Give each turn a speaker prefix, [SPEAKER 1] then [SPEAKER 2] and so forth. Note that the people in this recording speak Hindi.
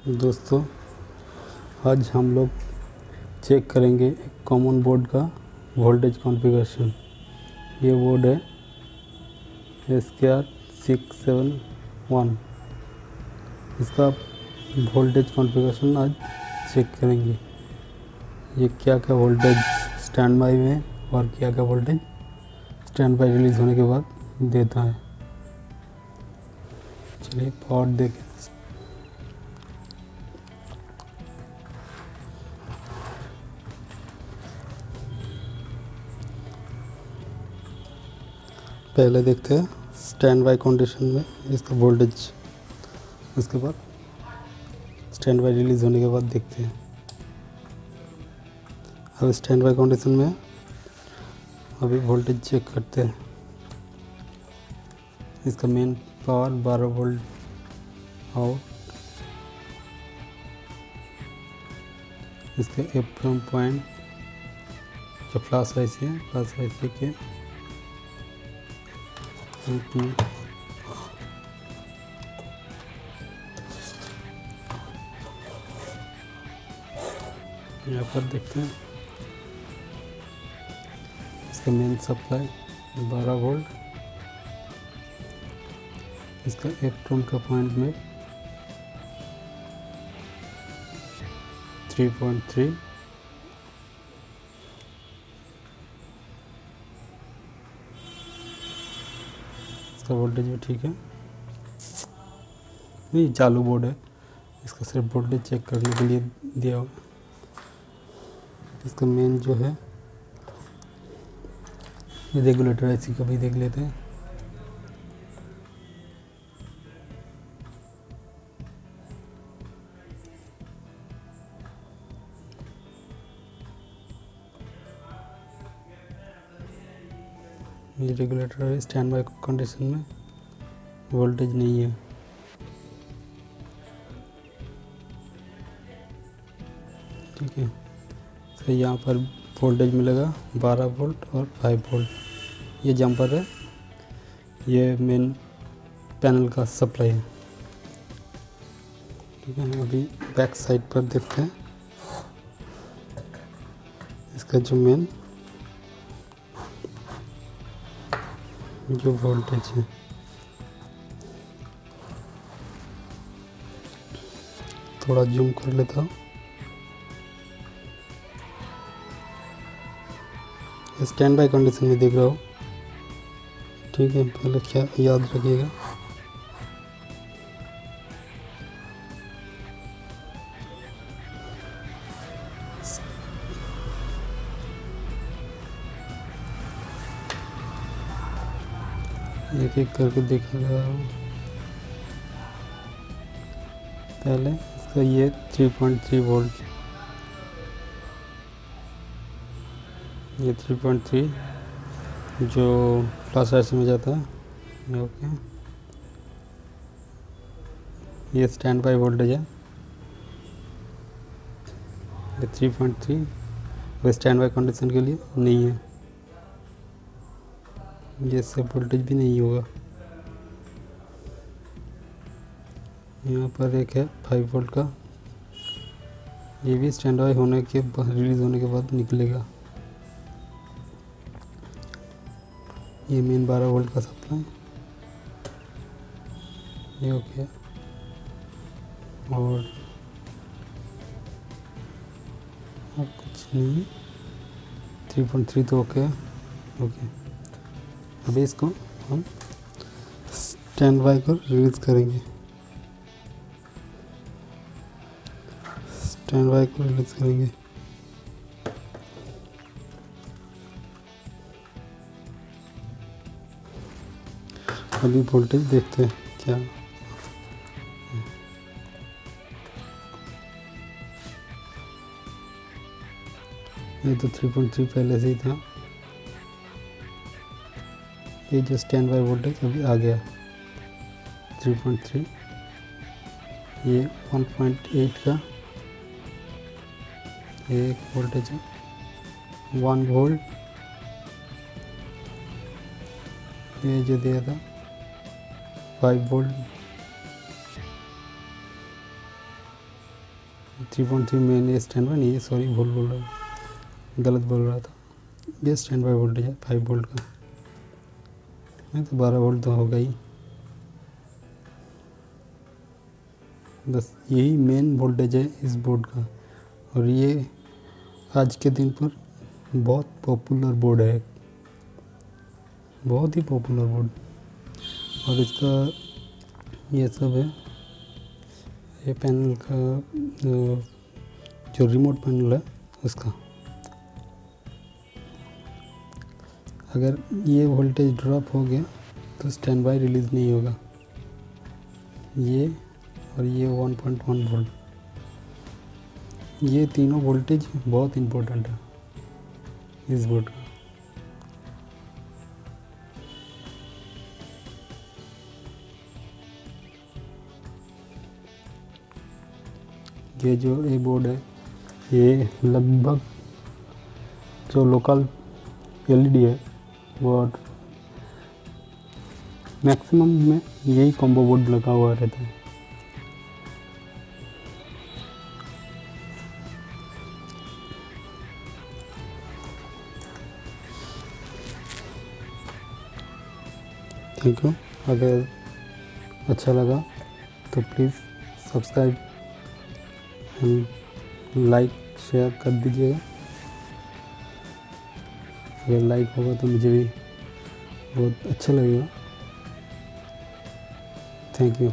[SPEAKER 1] दोस्तों, आज हम लोग चेक करेंगे एक कॉमन बोर्ड का वोल्टेज कॉन्फ़िगरेशन। ये बोर्ड है SKR671। इसका वोल्टेज कॉन्फ़िगरेशन आज चेक करेंगे। ये क्या क्या वोल्टेज स्टैंड बाई में और क्या क्या वोल्टेज स्टैंड बाई रिलीज़ होने के बाद देता है। चलिए पावर देखें। पहले देखते हैं स्टैंड बाई कंडीशन में इसका वोल्टेज, उसके बाद स्टैंड बाई रिलीज़ होने के बाद देखते हैं। अब स्टैंड बाई कंडीशन में अभी वोल्टेज चेक करते हैं। इसका मेन पावर 12 वोल्ट आउट। इसके एप्रम पॉइंट जो फ्लैश आईसी है, फ्लैश आईसी के यहाँ पर देखते हैं। इसका मेन सप्लाई 12 वोल्ट। इसका इलेक्ट्रॉन का पॉइंट में 3.3। इसका वोल्टेज भी ठीक है, नहीं चालू बोर्ड है, इसका सिर्फ वोल्टेज चेक करने के लिए दिया हुआ। इसका मेन जो है ये रेगुलेटर आईसी का भी देख लेते हैं। ये रेगुलेटर है, स्टैंड बाई कंडीशन में वोल्टेज नहीं है। ठीक है, तो यहाँ पर वोल्टेज मिलेगा 12 वोल्ट और 5 वोल्ट। ये जंपर है, ये मेन पैनल का सप्लाई है। ठीक है, अभी बैक साइड पर देखते हैं। इसका जो मेन जो वोल्टेज है, थोड़ा जूम कर लेता हूँ। स्टैंड बाई कंडीशन में देख रहा हूँ। ठीक है, पहले क्या याद रखिएगा, एक एक करके देखा जा रहा हूँ। पहले इसका ये 3.3 वोल्ट, ये 3.3 जो फ्लैश आईसी में जाता है। ओके, ये स्टैंड बाई वोल्टेज है, ये 3.3 वो स्टैंड बाई कंडीशन के लिए नहीं है। ये सब वोल्टेज भी नहीं होगा। यहाँ पर एक है 5 वोल्ट का, ये भी स्टैंड बाई होने के बाद, रिलीज़ होने के बाद निकलेगा। ये मेन 12 वोल्ट का सप्लाई, ये ओके। और कुछ नहीं, 3.3 तो ओके है। ओके, अभी इसको हम स्टैंड बाई को रिलीज़ करेंगे। स्टैंड बाई को रिलीज़ करेंगे। अभी वोल्टेज देखते हैं क्या। ये तो 3.3 पहले से ही था। ये जो स्टैंड बाई वोल्टेज अभी आ गया 3.3। ये 1.8 का एक वोल्टेज है, 1 वोल्ट। ये जो दिया था 5 वोल्ट, 3.3 मेन ये स्टैंड बाई नहीं, ये सॉरी भूल बोल रहा था, गलत बोल रहा था। ये स्टैंड बाई वोल्टेज है 5 वोल्ट का, नहीं तो 12 वोल्ट तो होगा ही। बस यही मेन वोल्टेज है इस बोर्ड का, और ये आज के दिन पर बहुत पॉपुलर बोर्ड है, बहुत ही पॉपुलर बोर्ड। और इसका ये सब है, ये पैनल का जो रिमोट पैनल है उसका, अगर ये वोल्टेज ड्रॉप हो गया तो स्टैंड बाई रिलीज़ नहीं होगा। ये और ये 1.1 वोल्ट, ये तीनों वोल्टेज बहुत इम्पोर्टेंट है इस बोर्ड का। ये जो ये बोर्ड है, ये लगभग जो लोकल एलईडी है वो मैक्सिमम में यही कॉम्बो बोर्ड लगा हुआ रहता है। Thank you. अगर अच्छा लगा तो please subscribe and like share कर दीजिएगा। अगर लाइक होगा तो मुझे भी बहुत अच्छा लगेगा। Thank you.